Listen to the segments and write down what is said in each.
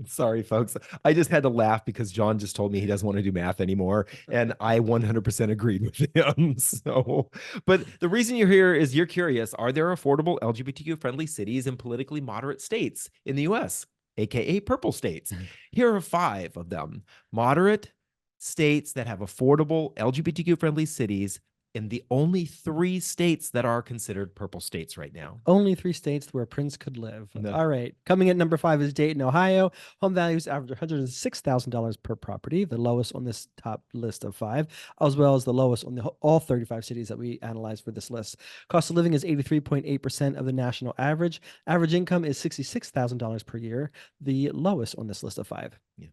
Sorry, folks. I just had to laugh because John just told me he doesn't want to do math anymore. And I 100% agreed with him. So, but the reason you're here is you're curious. Are there affordable LGBTQ friendly cities in politically moderate states in the US, AKA purple states? Here are 5 of them. Moderate states that have affordable LGBTQ friendly cities in the only 3 states that are considered purple states right now. Only 3 states where Prince could live. No. All right. Coming at number 5 is Dayton, Ohio. Home values average $106,000 per property, the lowest on this top list of 5, as well as the lowest on all 35 cities that we analyzed for this list. Cost of living is 83.8% of the national average. Average income is $66,000 per year, the lowest on this list of 5. Yeah.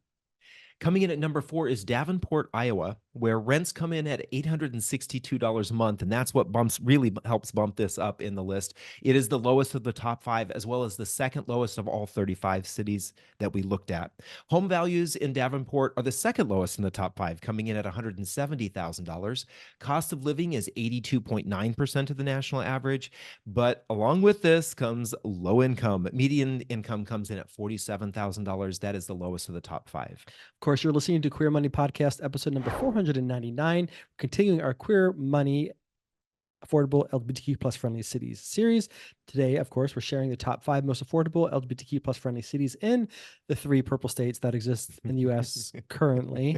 Coming in at number 4 is Davenport, Iowa, where rents come in at $862 a month, and that's what really helps bump this up in the list. It is the lowest of the top 5, as well as the second lowest of all 35 cities that we looked at. Home values in Davenport are the second lowest in the top 5, coming in at $170,000. Cost of living is 82.9% of the national average, but along with this comes low income. Median income comes in at $47,000. That is the lowest of the top 5. Of course, you're listening to Queer Money Podcast, episode number 499, continuing our Queer Money Affordable LGBTQ plus friendly cities series. Today, of course, we're sharing the top 5 most affordable LGBTQ plus friendly cities in the 3 purple states that exist in the U.S. currently.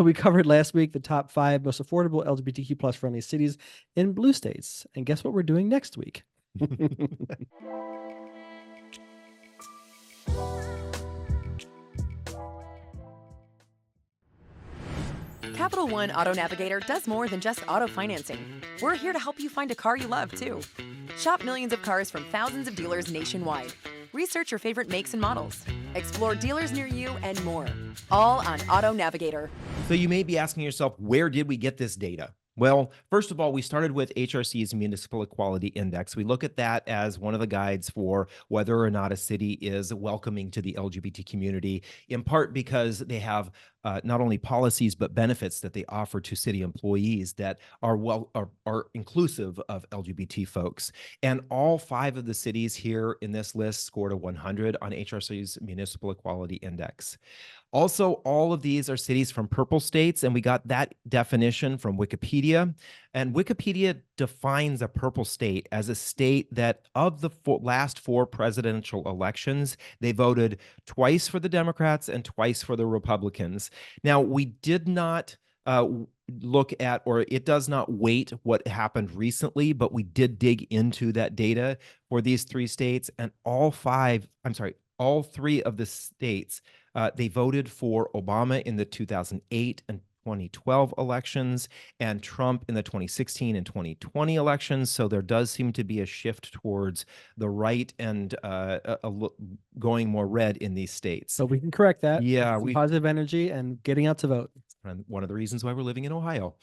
We covered last week the top 5 most affordable LGBTQ plus friendly cities in blue states. And guess what we're doing next week? Capital One Auto Navigator does more than just auto financing. We're here to help you find a car you love, too. Shop millions of cars from thousands of dealers nationwide. Research your favorite makes and models. Explore dealers near you and more. All on Auto Navigator. So you may be asking yourself, where did we get this data? Well, first of all, we started with HRC's Municipal Equality Index. We look at that as one of the guides for whether or not a city is welcoming to the LGBT community, in part because they have not only policies but benefits that they offer to city employees that are inclusive of LGBT folks. And all 5 of the cities here in this list scored a 100 on HRC's Municipal Equality Index. Also, all of these are cities from purple states, and we got that definition from Wikipedia. And Wikipedia defines a purple state as a state that of the last 4 presidential elections, they voted twice for the Democrats and twice for the Republicans. Now, we did not look at, or it does not weight what happened recently, but we did dig into that data for these 3 states, and all 3 of the states, they voted for Obama in the 2008 and 2012 elections and Trump in the 2016 and 2020 elections. So there does seem to be a shift towards the right and going more red in these states. So we can correct that. Yeah. Positive energy and getting out to vote. And one of the reasons why we're living in Ohio.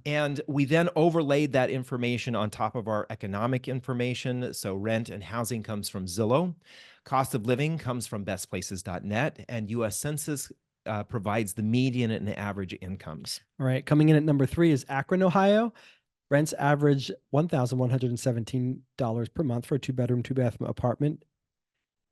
And we then overlaid that information on top of our economic information. So rent and housing comes from Zillow. Cost of living comes from bestplaces.net, and U.S. Census provides the median and average incomes. All right. Coming in at number 3 is Akron, Ohio. Rents average $1,117 per month for a 2-bedroom, 2-bathroom apartment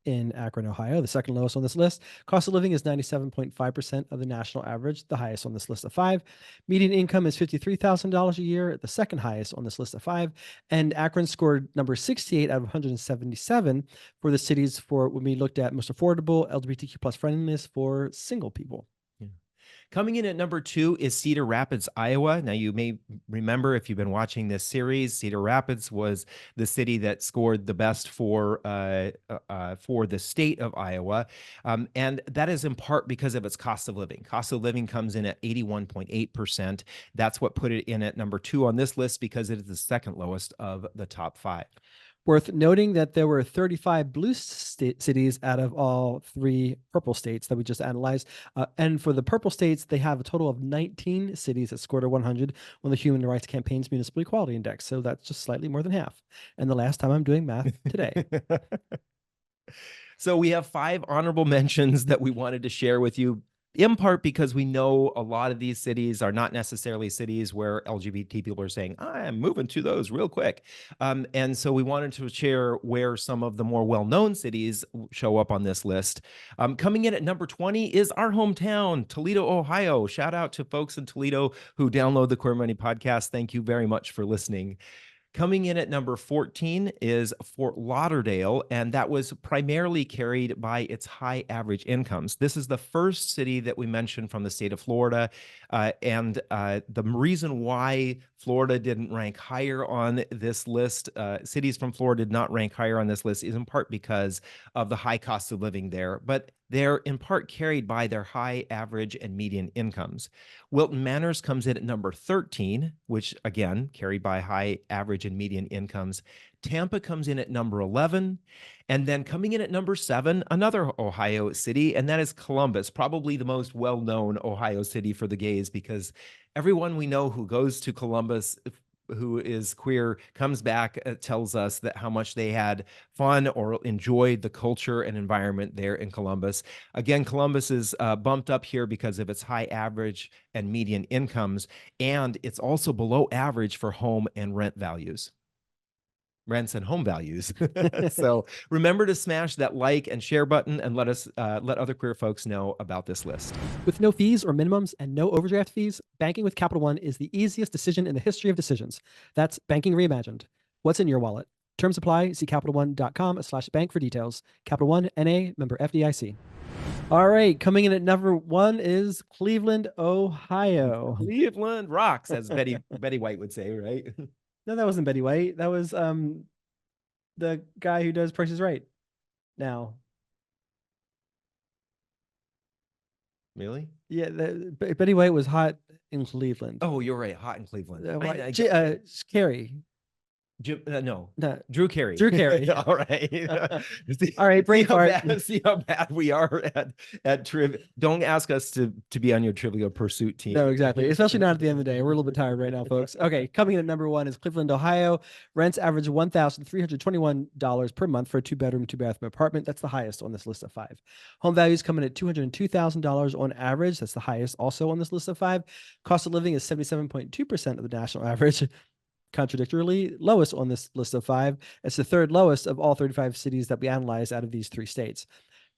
in Akron, Ohio, the second lowest on this list. Cost of living is 97.5% of the national average, the highest on this list of 5. Median income is $53,000 a year, the second highest on this list of 5. And Akron scored number 68 out of 177 for the cities for when we looked at most affordable LGBTQ plus friendliness for single people. Coming in at number 2 is Cedar Rapids, Iowa. Now, you may remember if you've been watching this series, Cedar Rapids was the city that scored the best for the state of Iowa. And that is in part because of its cost of living. Cost of living comes in at 81.8%. That's what put it in at number 2 on this list because it is the second lowest of the top 5. Worth noting that there were 35 blue cities out of all 3 purple states that we just analyzed. And for the purple states, they have a total of 19 cities that scored a 100 on the Human Rights Campaign's Municipal Equality Index. So that's just slightly more than half. And the last time I'm doing math today. So we have 5 honorable mentions that we wanted to share with you. in part because we know a lot of these cities are not necessarily cities where LGBT people are saying, I'm moving to those real quick. And so we wanted to share where some of the more well-known cities show up on this list. Coming in at number 20 is our hometown, Toledo, Ohio. Shout out to folks in Toledo who download the Queer Money podcast. Thank you very much for listening. Coming in at number 14 is Fort Lauderdale, and that was primarily carried by its high average incomes. This is the first city that we mentioned from the state of Florida, and the reason why Florida didn't rank higher on this list, cities from Florida did not rank higher on this list, is in part because of the high cost of living there, but they're in part carried by their high average and median incomes. Wilton Manors comes in at number 13, which again, carried by high average and median incomes. Tampa comes in at number 11. And then coming in at number 7, another Ohio city, and that is Columbus, probably the most well-known Ohio city for the gays, because everyone we know who goes to Columbus who is queer comes back, tells us that how much they had fun or enjoyed the culture and environment there in Columbus. Again, Columbus is bumped up here because of its high average and median incomes, and it's also below average for home and rent values. Rents and home values. So remember to smash that like and share button and let other queer folks know about this list. With no fees or minimums and no overdraft fees, banking with Capital One is the easiest decision in the history of decisions. That's banking reimagined. What's in your wallet? Terms apply. See CapitalOne.com/bank for details. Capital One, N.A., member FDIC. All right, coming in at number 1 is Cleveland, Ohio. Cleveland rocks, as Betty White would say, right? No, that wasn't Betty White. That was the guy who does Price is Right now. Really? Yeah, Betty White was hot in Cleveland. Oh, you're right. Hot in Cleveland. Carrie. No, No. Drew Carey. Drew Carey. All right. All right, Braveheart. See how bad we are at trivia. Don't ask us to be on your Trivial Pursuit team. No, exactly. Especially not at the end of the day. We're a little bit tired right now, folks. Okay, coming in at number 1 is Cleveland, Ohio. Rents average $1,321 per month for a 2-bedroom, 2-bathroom apartment. That's the highest on this list of 5. Home values come in at $202,000 on average. That's the highest also on this list of 5. Cost of living is 77.2% of the national average. Contradictorily lowest on this list of 5. It's the 3rd lowest of all 35 cities that we analyzed out of these 3 states.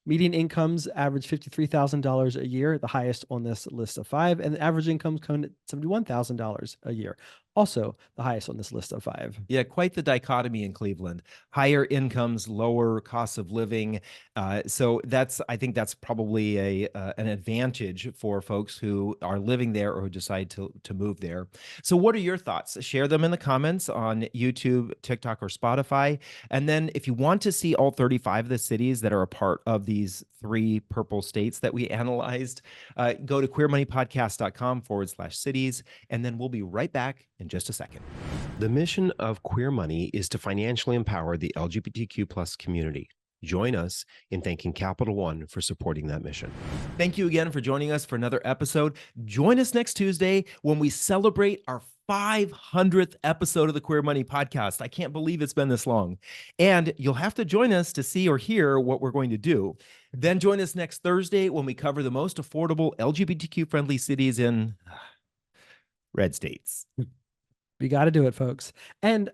Median incomes average $53,000 a year, the highest on this list of 5, and the average incomes come in at $71,000 a year, also the highest on this list of 5. Yeah, quite the dichotomy in Cleveland. Higher incomes, lower costs of living. So I think that's probably an advantage for folks who are living there or who decide to move there. So what are your thoughts? Share them in the comments on YouTube, TikTok, or Spotify. And then if you want to see all 35 of the cities that are a part of these 3 purple states that we analyzed, go to queermoneypodcast.com/cities, and then we'll be right back in just a second. The mission of Queer Money is to financially empower the LGBTQ plus community. Join us in thanking Capital One for supporting that mission. Thank you again for joining us for another episode. Join us next Tuesday when we celebrate our 500th episode of the Queer Money podcast. I can't believe it's been this long. And you'll have to join us to see or hear what we're going to do. Then join us next Thursday when we cover the most affordable LGBTQ-friendly cities in red states. We got to do it, folks. And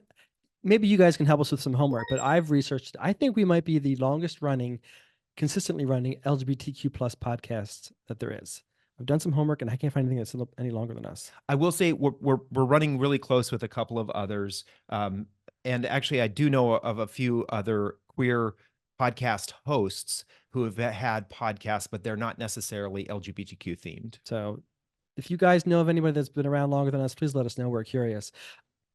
maybe you guys can help us with some homework, but I've researched, I think we might be the longest running, consistently running LGBTQ plus podcast that there is. I've done some homework and I can't find anything that's any longer than us. I will say we're running really close with a couple of others. And actually, I do know of a few other queer podcast hosts who have had podcasts, but they're not necessarily LGBTQ themed. So if you guys know of anybody that's been around longer than us, please let us know. We're curious.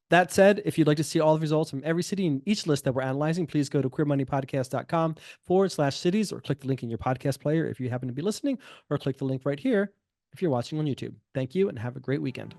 That said, if you'd like to see all the results from every city in each list that we're analyzing, please go to queermoneypodcast.com/cities or click the link in your podcast player if you happen to be listening, or click the link right here if you're watching on YouTube. Thank you and have a great weekend.